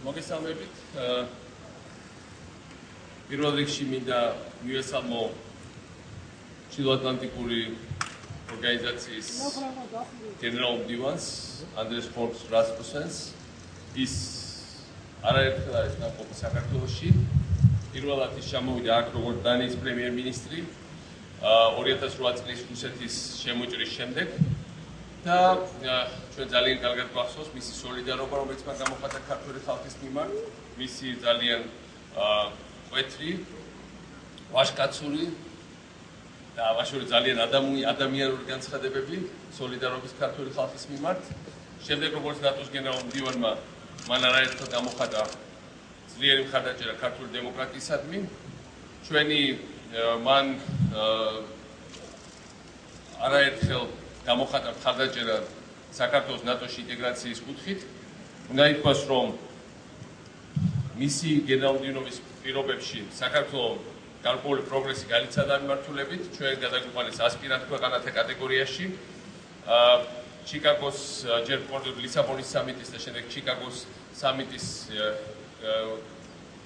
მოგესალმებით. პირველ რიგში მინდა მივესალმო ჩილოატლანტიკური ორგანიზაციის გენერალ მდივანს ანდრეს ფორბს რასმუსენს. ის არაერთხელ არის ნამყოფი საქართველოში. პირველად ის ჩამოვიდა აქ როგორც დანიის პრემიერ-მინისტრი 2008 წლის რუსეთის შემოჭრის შემდეგ და ჩვენ ძალიან კარგად გვახსოვს მისი სოლიდარობა, რომელიც მან გამოხატა ქართული ხალხის მიმართ, მისი ძალიან კვეთრი, ვაჟკაცური და ვაშური ძალიან ადამიანური განცხადებები სოლიდარობის ქართული ხალხის მიმართ. შემდეგ როგორც ნატოს გენერალ მდივანმა მან არაერთხელ გამოხატა ძლიერი მხარდაჭერა ქართული დემოკრატიისადმი. ჩვენი მან არაერთხელ გამოხატა მხარდაჭერა საქართველოს ნატოში ინტეგრაციის კუთხით. უნდა ითქვას, რომ მისი გენერალ-მდივანობის პირობებში საქართველოს გარკვეული პროგრესი განიცადა მიმართულებით. ჩვენ გადაგვიყვანეს ასპირანტ ქვეყანათა კატეგორიაში. ჩიკაგოს ჯერ ლისაბონის სამიტის და შემდეგ ჩიკაგოს სამიტის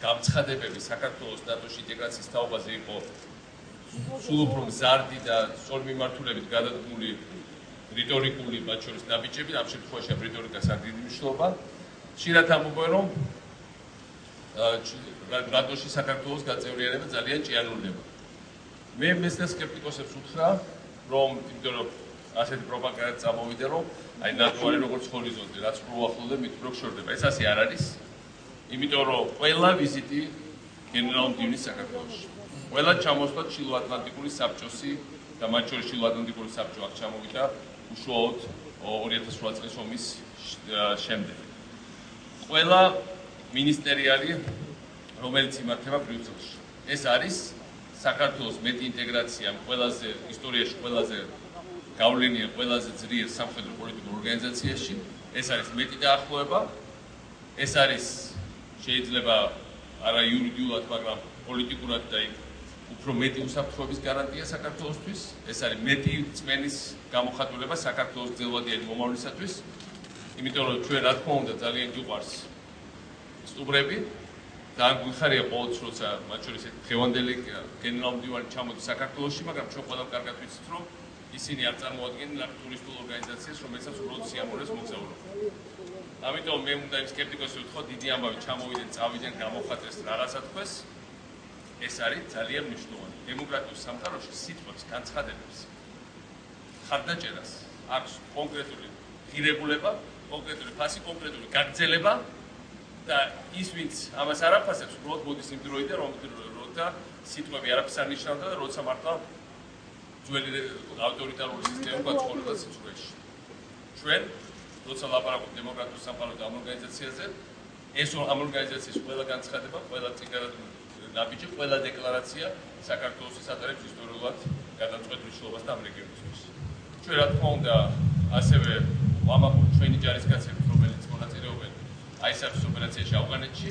გამცხადებები საქართველოს ნატოში ინტეგრაციის თაობაზე იყო სულ უფრო მზარდი და სწორ მიმართულებით გადადგმული რიტორიკული მათ შორის ნაბიჯები. ამ შემთხვევაში რიტორიკას არ დიდი მნიშვნელობა. ხშირად ამბობენ, რომ ნატოში საქართველოს გაწევრიანება ძალიან ჭიანურდება. მე მესტა სკეპტიკოსებს უთხრა, რომ იმიტომ რომ ასეთი პროპაგანდა წამოვიდა, რომ აი ნატო არის როგორც ჰორიზონტი, რაც უფრო ახლოვდება, მით უფრო შორდება. ეს ასე არ არის. იმიტომ რომ ყველა ვიზიტი გენერალ-მდივნის საქართველოში. ყველა ჩამოსვლა ჩილოატლანტიკური საბჭოსი და მათ შორის ჩილოატლანტიკური საბჭო აქ ჩამოვიდა უშუალოდ 2008 წლის ომის შემდეგ. ყველა მინისტერიალი, რომელიც იმართება ბრიუსელში. ეს არის საქართველოს მეტი ინტეგრაცია ყველაზე ისტორიაში ყველაზე გავლენიან ყველაზე ძლიერ სამხედრო პოლიტიკურ ორგანიზაციაში. ეს არის მეტი დაახლოება. ეს არის შეიძლება არა იურიდიულად, მაგრამ პოლიტიკურად და უფრო მეტი უსაფრთხოების გარანტია საქართველოსთვის. ეს არის მეტი წმენის გამოხატულება საქართველოს გრძელვადიანი მომავლისათვის. იმიტომ რომ ჩვენ რა თქმა უნდა ძალიან გვიყვარს სტუბრები. ძალიან გვიხარია ყოველთვის, როცა მათ შორის დღევანდელი გენერალ-მდივანი ჩამოდის საქართველოში, მაგრამ ჩვენ ყველამ კარგად ვიცით, რომ ისინი არ წარმოადგენენ აქ ტურისტულ ორგანიზაციას, რომელსაც უბრალოდ სიამოვნებს მოგზაურობა. ამიტომ მე უნდა იმ სკეპტიკოსებს ვთქვა, დიდი ამბავი ჩამოვიდნენ, წავიდნენ, გამოხატეს რაღაცა თქვეს. ეს არის ძალიან მნიშვნელოვანი. დემოკრატიულ სამყაროში სიტყვებს, განცხადებებს, ხარდაჭერას აქვს კონკრეტული ღირებულება, კონკრეტული ფასი, კონკრეტული გაგრძელება და ის, ვინც ამას არ აფასებს, უბრალოდ მოდის იმ დროიდან, როცა სიტყვები არაფერს არ ნიშნავდა და როცა მართლა ძველი ავტორიტარული სისტემა გვაცხოვრებდა სიცოცხლეში. ჩვენ, როცა ლაპარაკობთ დემოკრატიულ სამყაროზე ამ ორგანიზაციაზე, ეს ამ ორგანიზაციის ყველა განცხადება, ყველა წინგადადგმული ნაბიჯი, ყველა დეკლარაცია საქართველოს ატარებს ისტორიულად გადამწყვეტ მნიშვნელობას და ამ რეგიონისთვის. ჩვენ რა თქმა უნდა ასევე ვამაყობთ ჩვენი ჯარისკაცებს, რომელიც მონაწილეობენ აი ეს ოპერაციაში ავღანეთში.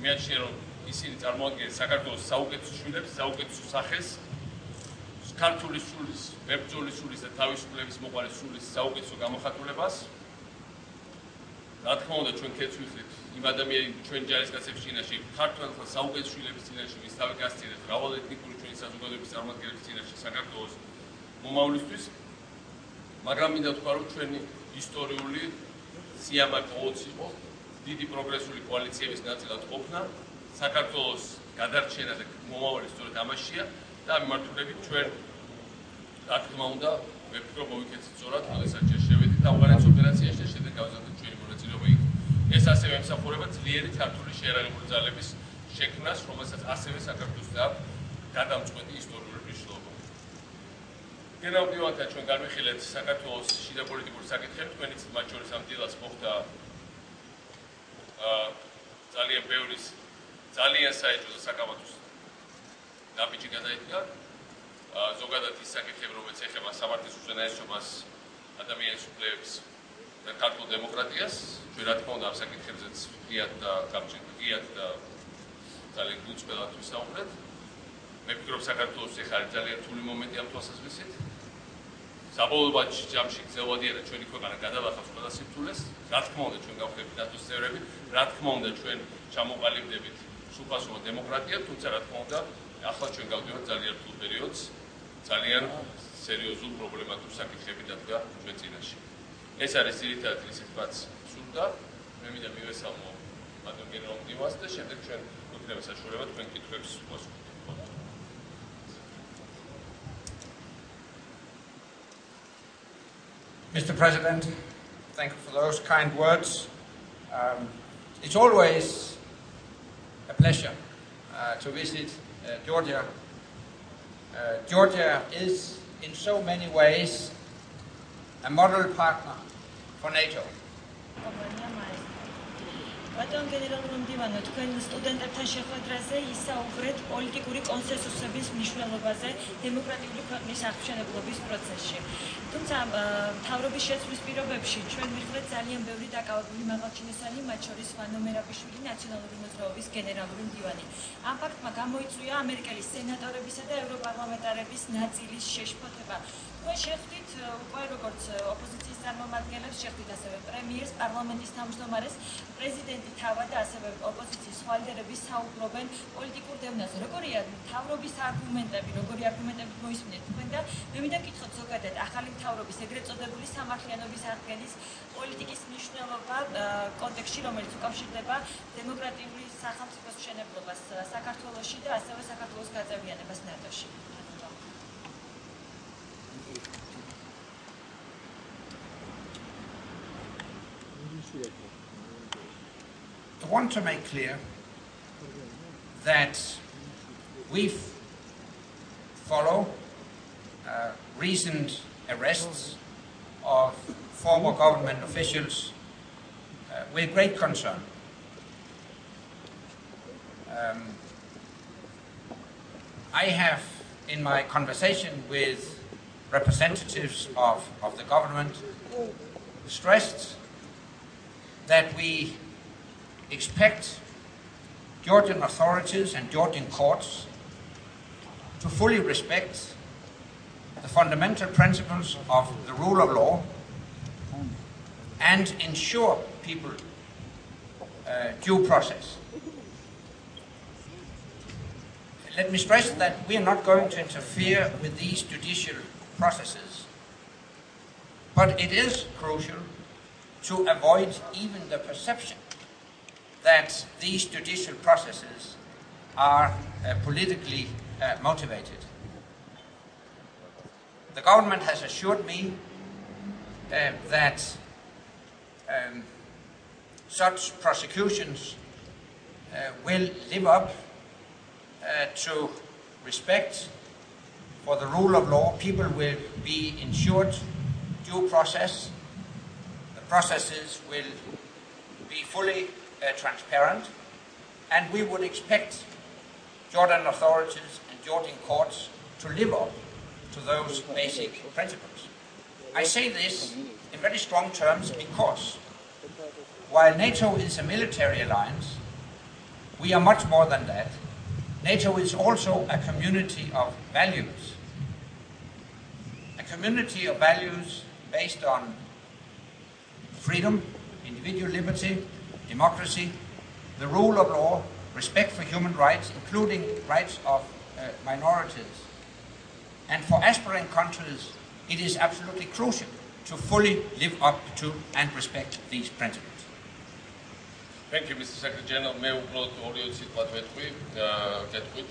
მეაჩნია, რომ ისინი წარმოადგენენ საქართველოს საუკეთესო შვილებს, საუკეთესო სახეს, ქართული სულის, ბერძოლის სულის და თავისუფლების მოყვარის სულის საუკეთესო გამოხატულებას. რა თქმა უნდა, ჩვენ ქეთს ვიხდით იმ ადამიანის ჩვენ ჯარისკაცების წინაშე, ქართველთა საუკეთესო შვილების წინაშე, ვის თავი გასცირეთ მრავალ ეთნიკური ჩვენი საზოგადოების წარმომადგენლების წინაშე საქართველოს მომავლისთვის. მაგრამ მინდა ვთქვა, რომ ჩვენი ისტორიული სიამაყე ყოველთვის იყო დიდი პროგრესული კოალიციების ნაწილად ყოფნა, საქართველოს გადარჩენა და მომავალი სწორედ ამაშია და ამ მიმართულებით ჩვენ რა თქმა უნდა, მე ვფიქრობ მოვიქცეთ სწორად, როდესაც შევედით ავღანეთის ოპერაციაში და შემდეგ გავზარდეთ ჩვენი მონაწილეობა იქ. ეს ასევე ემსახურება ძლიერი ქართული შეერაღებული ძალების შექმნას, რომელსაც ასევე საქართველოს აქვს გადამწყვეტი ისტორიული მნიშვნელობა. გენერალ-დივანთან ჩვენ განვიხილეთ საქართველოს შიდა პოლიტიკური საკითხები, თქვენიც მათ შორის ამ დილას მოხდა ძალიან ბევრი ძალიან საეჭვო და საკამათო ნაბიჯი გადაიდგა. ზოგადად ის საკითხები, რომელიც ეხება სამართლის უზენაესობას, ადამიანის უფლებებს და ქართულ დემოკრატიას, ჩვენ რა თქმა უნდა ამ საკითხებზეც ღიად და ძალიან გულწრფელად ვისაუბრეთ. მე ვფიქრობ, საქართველოს ეხლა არის ძალიან რთული მომენტი ამ თვალსაზრისით. საბოლოო ჯამში გრძელვადია და ჩვენი ქვეყანა გადავახავს ყველა სირთულეს. რა თქმა უნდა, ჩვენ გავხდებით ნატოს წევრები, რა თქმა უნდა, ჩვენ ჩამოყალიბდებით სრულფასოვან დემოკრატიად, თუმცა რა თქმა უნდა, ახლა ჩვენ გავდივართ ძალიან რთულ პერიოდს, ძალიან სერიოზულ პრობლემატურ საკითხები დადგა ჩვენ წინაშე. ეს არის ძირითადად ისეთაც სურდა, მე მინდა მივესალმო ბატონ გენერალ-მდივანს და შემდეგ ჩვენ გვექნება საშუალება თქვენ კითხვებს ვასრულოთ. Mr. President, thank you for those kind words. It's always a pleasure to visit Georgia. Georgia is in so many ways a model partner for NATO. Ბატონ გენერალ-მდივანო, თქვენ სტუდენტებთან შეხვედრაზე ისაუბრეთ პოლიტიკური კონსენსუსების მნიშვნელობაზე დემოკრატიული ქვეყნის აღმშენებლობის პროცესში. თუმცა მთავრობის შეცვლის პირობებში ჩვენ მიხვდეთ ძალიან ბევრი დაკავებული მაღალჩინოსანი, მათ შორის ვანო მერაბიშვილი, ნაციონალური მოძრაობის გენერალური მდივანი. ამ ფაქტმა გამოიწვია ამერიკელი სენატორებისა და ევროპარლამენტარების ნაწილის შეშფოთება. თქვენ შეხვდით უკვე როგორც ოპოზიციის წარმომადგენლებს, შეხვდით ასევე პრემიერს, პარლამენტის თავმჯდომარეს, პრეზიდენტი თავად და ასევე ოპოზიციის სხვა ლიდერები საუბრობენ პოლიტიკურ დევნაზე. როგორია მთავრობის არგუმენტები, როგორი არგუმენტები მოისმინეთ თქვენ და მე მინდა გკითხოთ ზოგადად ახალი მთავრობის ეგრეთ წოდებული სამართლიანობის აღდგენის პოლიტიკის მნიშვნელობა კონტექსტში, რომელიც უკავშირდება დემოკრატიული სახელმწიფოს მშენებლობას საქართველოში და ასევე საქართველოს გაწევრიანებას ნატოში. I want to make clear that we follow recent arrests of former government officials with great concern. I have, in my conversation with representatives of the government, stressed that we expect Georgian authorities and Georgian courts to fully respect the fundamental principles of the rule of law and ensure people due process. Let me stress that we are not going to interfere with these judicial processes, but it is crucial to avoid even the perception that these judicial processes are politically motivated. The government has assured me that such prosecutions will live up to respect for the rule of law. People will be ensured due process. The processes will be fully transparent, and we would expect Jordan authorities and Jordan courts to live up to those basic principles. I say this in very strong terms because while NATO is a military alliance, we are much more than that. NATO is also a community of values. A community of values based on freedom, individual liberty, democracy, the rule of law, respect for human rights, including rights of minorities. And for aspiring countries, it is absolutely crucial to fully live up to and respect these principles. Thank you, Mr. Secretary General. მე უბრალოდ ორი სიტყვა გეტყვით.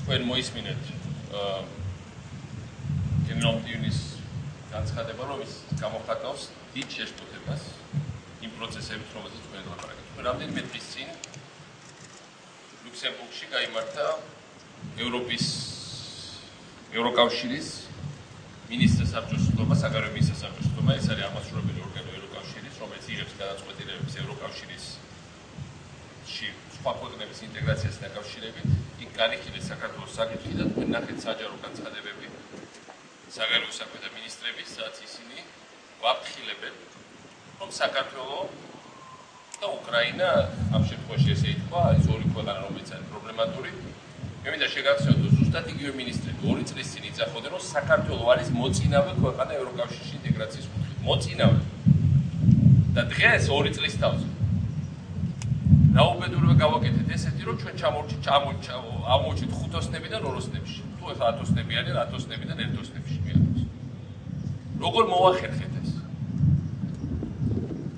თქვენ მოისმინეთ განცხადება, რომ ის გამოხატავს დიდ შეშფოთებას იმ პროცესებით, რომელზეც თქვენ ლაპარაკობთ. რამდენიმე დღის წინ ლუქსემბურგში გაიმართა ევროკავშირის მინისტრთა საბჭოს სხდომა, საგარეო მინისტრთა საბჭოს სხდომა, ეს არის აღმასრულებელი ორგანო ევროკავშირის, რომელიც იღებს გადაწყვეტილებებს ევროკავშირისში სხვა ქვეყნების ინტეგრაციას დაკავშირებით. იქ განიხილეს საქართველოს საკითხი და თქვენ ნახეთ საჯარო განცხადებები საგარეო საქმეთა მინისტრების, სადაც ისინი ვაფრთხილებენ, რომ საქართველო და უკრაინა ამ შემთხვევაში ესე ითქვა, ის ორი ქვეყანა, რომელიც არის პრობლემატური. მე მინდა შეგახსენოთ, ზუსტად იგივე მინისტრები 2 წლის წინ იძახოდნენ, რომ საქართველო არის მოწინავე ქვეყანა ევროკავშირში ინტეგრაციის კუთხით. მოწინავე. და დღეს 2 წლის თავზე რაუბედურება გავაკეთეთ ესეთი, რომ ჩვენ ჩამოვჭით ხუთოსნებიდან ოროსნებში. თუ ეხლა ათოსნები არიან, ათოსნებიდან ერთოსნებში მიაქვს. როგორ მოვახერხეთ ეს?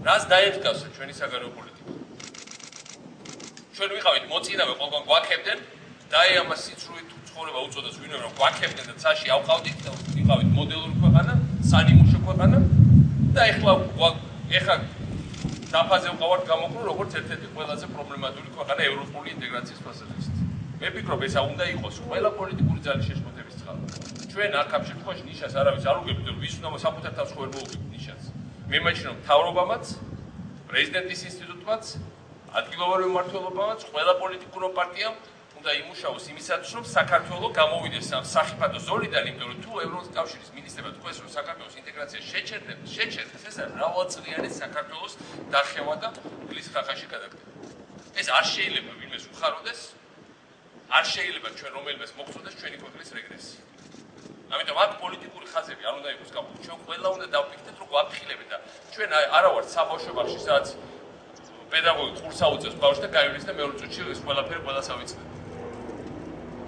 რას დაედგავსა ჩვენი საგარეო პოლიტიკა? ჩვენ ვიყავით მოწინავე, ყველგან გვაქებდნენ, დაეამას სიცრუით ცხოვრება უწოდოს ვინმე რომ გვაქებდნენ და ცაში ავყავდით და ვიყავით მოდელური ქვეყანა, სანიმუშო ქვეყანა და ეხლა დაფაზე ვყავართ გამოკრო, როგორც ერთ-ერთი ყველაზე პრობლემატური ქვეყანა ევროპული ინტეგრაციის ფასადist. მე ვფიქრობ, ეს უნდა იყოს ყველა პოლიტიკური ძალის შეშფოთების წყარო. ჩვენ აქ ამ შემთხვევაში ნიშას არავის არ უგებთ, რომ ვის უნდა საკუთარ თავს ხო ვერ მოუგებთ ნიშას. მე მაჩვენე რომ მთავრობამაც, პრეზიდენტის ინსტიტუტმაც, ადგილობრივ მმართველობამაც, ყველა პოლიტიკურ პარტიამ უნდა იმუშაოს იმისათვის, რომ საქართველო გამოვიდეს ამ სახიფათო ზოლიდან, იმიტომ რომ თუ ევროკავშირის მინისტრებმა თქვეს, რომ საქართველოს ინტეგრაცია შეჩერდეს, ეს არის მრავალწლიანი საქართველოს დახევა და გლის ხახაში გადაგდება. ეს არ შეიძლება ვინმეს უხაროდეს, არ შეიძლება ჩვენ რომელმეს მოგწოდდეს ჩვენი ქვეყნის რეგრესია. ამიტომ აქ პოლიტიკური ხაზები არ უნდა იყოს გაყიდული. ჩვენ ყველა უნდა დავფიქრდეთ, რომ გვაფრთხილებენ და ჩვენ არა ვართ საბავშვო ბაღში, სადაც პედაგოგი ყურს აუწევს ბავშვს და გაივლის და მეორე წუთში ეს ყველაფერი ყველას ავიწყდება.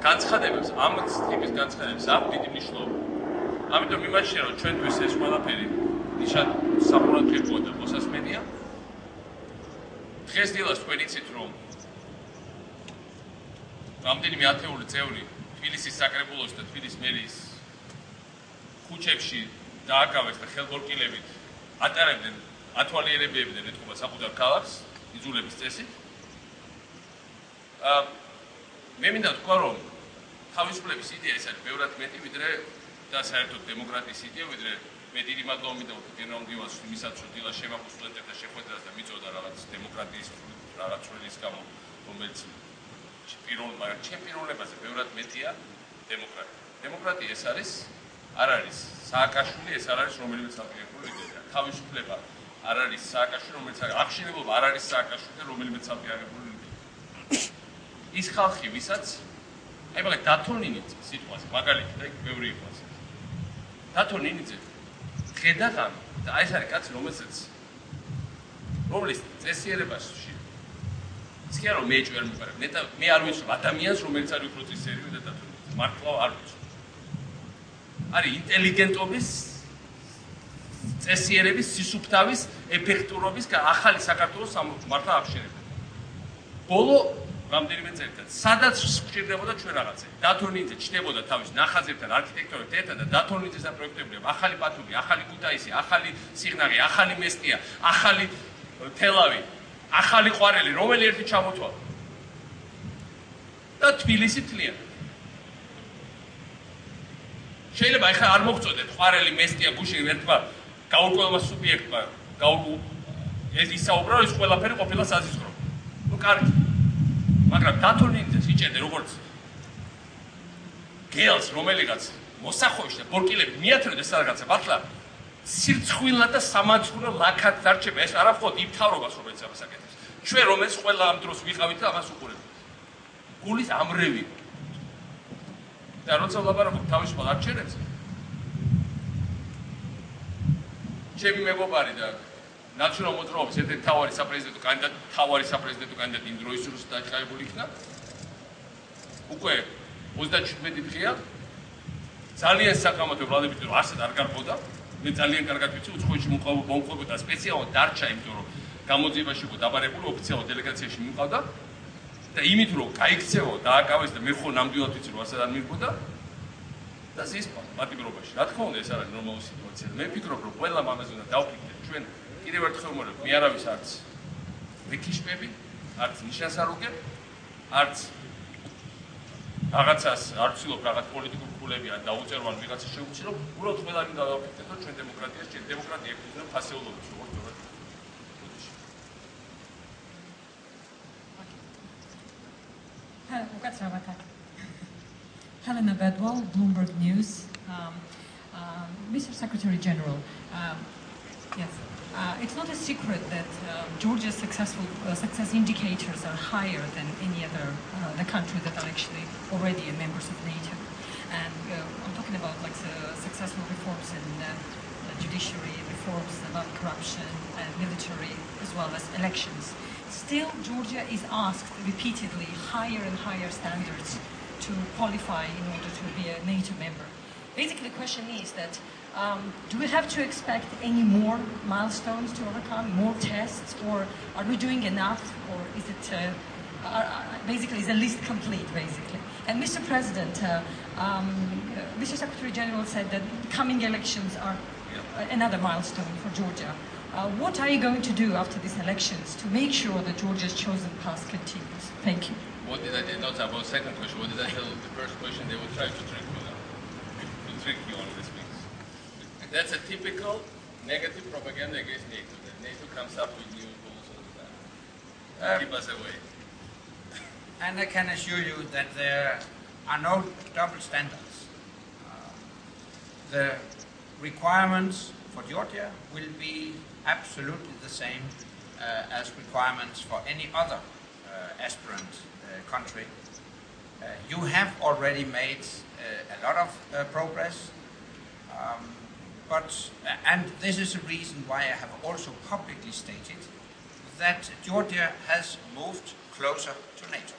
განცხადებებს, ამ ტიპის განცხადებებს აქვს დიდი მნიშვნელობა. ამიტომ მიმაჩნია, რომ ჩვენთვის ეს ყველაფერი ნიშნად საფრთხეა და მოსასმენია. დღესდღეაც თქვენ იცით, რომ რამდენიმე ათეული წევრი თბილისის საკრებულოს და თბილისის მერიის ქუჩებში დააკავეს და ხელბორკილებით ატარებდნენ, ათვალიერებდნენ ეთქობა საკუთარ ქალაქს, იძულების წესით. მე მინდა თქვა, რომ თავისუფლების იდეა ეს არის ბევრად მეტი, ვიდრე და საერთოდ დემოკრატიის იდეა, ვიდრე მე დიდი მადლობა მინდა გენერალ დილას იმისაც, რომ დილას შემახო სტუდენტებთან შეხვედრას და მიწოდა რაღაც დემოკრატიის რაღაც წვლის გამო, რომელიც ჩემპიონებაზე ბევრად მეტია დემოკრატია. დემოკრატია ეს არის არ არის სააკაშვილი, ეს არ არის რომელიმე ცალკეულ იდეა. თავისუფლება არ არის სააკაშვილი, რომელიც აღშენებობა არ არის სააკაშვილი და რომელიმე ცალკეულ იდეა. ის ხალხი, ვისაც აი მაგალითად დათო ნინიძე სიტყვაზე, მაგალითად და ბევრი იყო ასე. დათო ნინიძე ხედავდა და აი ეს არის კაცი, რომლის წესიერებაში ის კი არა რომ მეჭვერ მიყარებ, მე არ ვიცნობ ადამიანს, რომელიც არის უფრო წესიერი და დათო ნინიძე. მართლა არ ვიცნობ. არის ინტელიგენტობის, წესიერების, სისუფთავის, ეფექტურობის ახალი საქართველოს მართლა აღშენებდა. ბოლო რამდენიმე წელიწად სადაც გვჭირდებოდა ჩვენ რაღაცა. დათო ნინიძე ჩნდებოდა თავის ნახაზებთან, არქიტექტორებთან ერთად და დათო ნინიძეს აპროექტებდნენ ახალი ბათუმი, ახალი ქუთაისი, ახალი სიღნაღი, ახალი მესტია, ახალი თელავი, ახალი ყვარელი, რომელი ერთი ჩამოთვალა. და თბილისი თლიანი. შეიძლება ახლა არ მოგწოდეთ ყვარელი, მესტია, გუშინ ერთმა გაურკვევლმა სუბიექტმა ეს ისაუბრა, რომ ეს ყველაფერი ყოფილა საზისხრო. ნუ კარგი. მაგრამ დათო ნინიძეს იჭერდნენ როგორც გელს, რომელიღაც მოსახვევში და ბორკილები მიათრევდეს რაღაცა, მართლა სირცხვილად და სამაძღვნო ლაქად დარჩება. ეს არა მხოლოდ იმ მთავრობას, რომელიც ამას აკეთებს. ჩვენ რომელიც ყველა ამ დროს ვიყავით და ამას უყურებთ. გულის ამრევი. და როცა ვლაპარაკობ თავისუფალ არჩევნებზე, ჩემი მეგობარი და ნაციონალურ მოძრაობის ერთ-ერთი მთავარი საპრეზიდენტო კანდიდატი იმ დროის რუსეთში დაჭრაებული იქნა. უკვე 37 დღეა ძალიან საკამათო ვლადებით რომ არსად არ გარბოდა. მე ძალიან კარგად ვიცი, უცხოეთში მომყვებოდა სპეციალურად დარჩა, იმიტომ რომ გამოძიებაში იყო დაბარებული, ოფიციალურ დელეგაციაში მიყავდა და იმით რომ გაიქცევა, დააკავეს და მე ხო ნამდვილად ვიცი რომ არსად არ მირბოდა. და ზის პატიმრობაში. Რა თქმა უნდა, ეს არის ნორმალური სიტუაცია. მე ვფიქრობ, რომ ყველა ამაზე უნდა დავფიქრდეთ. ჩვენ კიდევ ერთხელ ვიმეორებ, მე არავის არც ვიქიშმები, არც ნიშანს არ უგებ, არც რაღაცას არ ვცდილობ რაღაც პოლიტიკურ ქულები ან დაუწერო ან ვიღაცა შევუჩირო, უბრალოდ ყველანი დავაფიქრდეთ, რომ ჩვენ დემოკრატიას ჭირდება. დემოკრატია ეფუძნება ფასეულობებს, როგორც ვთქვათ. Helena Bedwell, Bloomberg News. Mr. Secretary General, yes, it's not a secret that Georgia's success indicators are higher than any other the country that are actually already members of NATO. And I'm talking about like successful reforms in judiciary, reforms about corruption, military, as well as elections. Still, Georgia is asked repeatedly higher and higher standards to qualify in order to be a NATO member. Basically, the question is that do we have to expect any more milestones to overcome, more tests, or are we doing enough, or is it basically is the list complete, basically? And Mr. President, Mr. Secretary General said that coming elections are another milestone for Georgia. What are you going to do after these elections to make sure that Georgia's chosen path continues? Thank you. What did I tell? Not about the second question. What did I tell the first question? They will try to trick you now. To trick you on this things. That's a typical negative propaganda against NATO. That NATO comes up with new goals all the time. Keep us away. And I can assure you that there are no double standards. The requirements for Georgia will be absolutely the same as requirements for any other aspirant country. You have already made a lot of progress, and this is the reason why I have also publicly stated that Georgia has moved closer to NATO.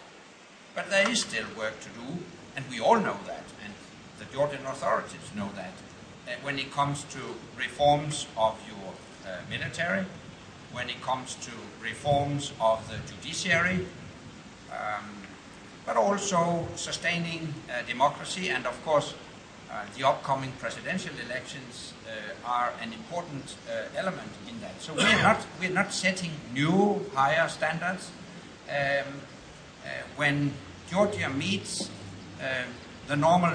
But there is still work to do, and we all know that, and the Georgian authorities know that, when it comes to reforms of your military, when it comes to reforms of the judiciary, but also sustaining democracy, and of course the upcoming presidential elections are an important element in that. So we're not setting new higher standards. When Georgia meets the normal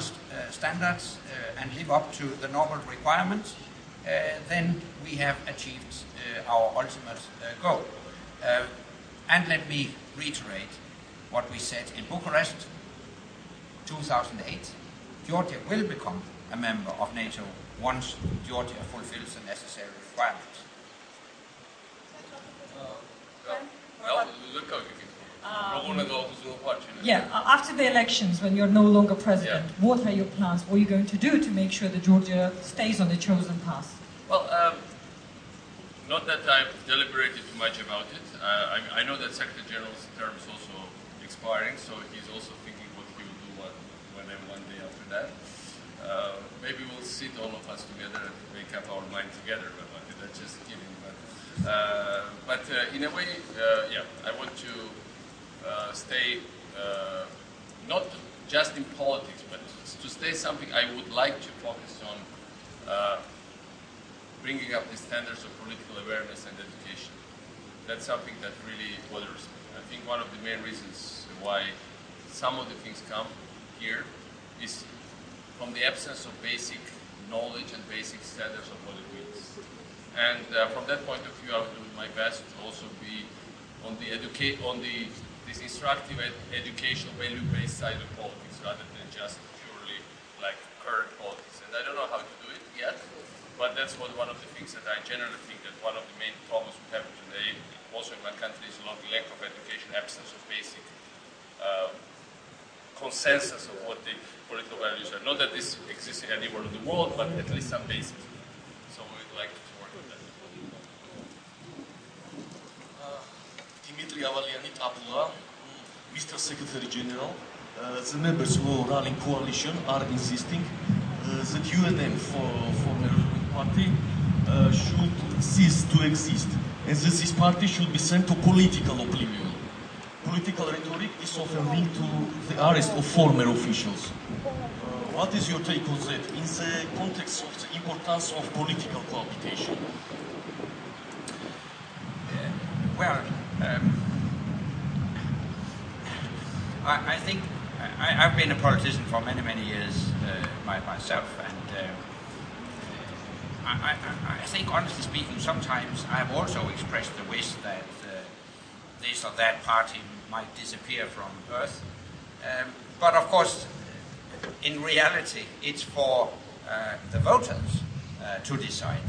standards and live up to the normal requirements, then we have achieved our ultimate goal. And let me reiterate what we said in Bucharest 2008. Georgia will become a member of NATO once Georgia fulfills the necessary requirements. Yeah, after the elections, when you're no longer president, what are your plans? What are you going to do to make sure that Georgia stays on the chosen path? Well, not that I've deliberated too much about it. I know that Secretary General's term is also expiring, so he's also thinking what he will do one day after that. Maybe we'll sit all of us together and make up our mind together, but that's just kidding. But in a way, I want to stay not just in politics, but to stay something I would like to focus on bringing up the standards of political awareness and education. That's something that really bothers me. I think one of the main reasons why some of the things come here is from the absence of basic knowledge and basic standards of what it means. And from that point of view, I will do my best to also be on this instructive educational value-based side of politics rather than just purely like current politics. And I don't know how to do it yet, but that's one of the things that I generally think that one of the main problems we have today, also in my country, is a lot of lack of education, absence of basic consensus of what the political values are. Not that this exists anywhere in the world, but at least some basic. So we'd like to work on that. Dimitri Avaliani, Tabula, Mr. Secretary General, the members of the ruling coalition are insisting that UNM former party should cease to exist, and that this party should be sent to political oblivion. Political rhetoric is often linked to the arrest of former officials. What is your take on that in the context of the importance of political cohabitation? Well, I think I've been a politician for many, many years myself, and I think, honestly speaking, sometimes I have also expressed the wish that this or that party might disappear from Earth. But of course, in reality, it's for the voters to decide.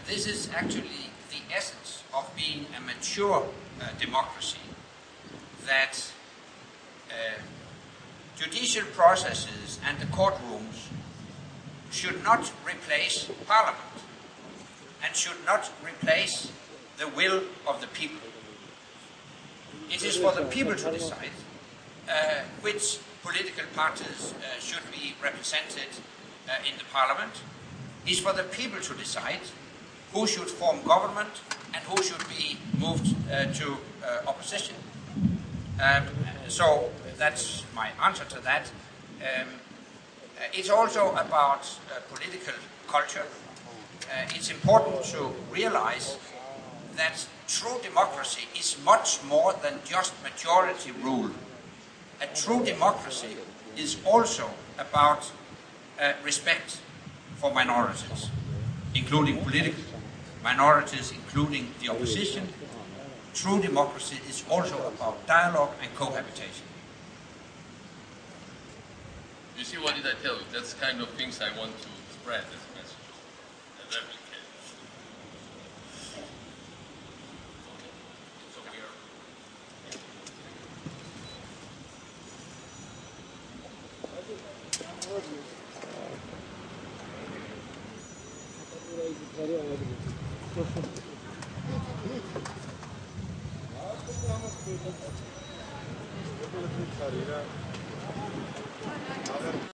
This is actually the essence of being a mature democracy, that judicial processes and the courtrooms should not replace Parliament and should not replace the will of the people. It is for the people to decide which political parties should be represented in the Parliament. It is for the people to decide who should form government and who should be moved to opposition. So that's my answer to that. It's also about political culture. It's important to realize that true democracy is much more than just majority rule. A true democracy is also about respect for minorities, including political minorities, including the opposition. True democracy is also about dialogue and cohabitation. You see, what did I tell you? That's the kind of things I want to spread as a message and replicate. So we are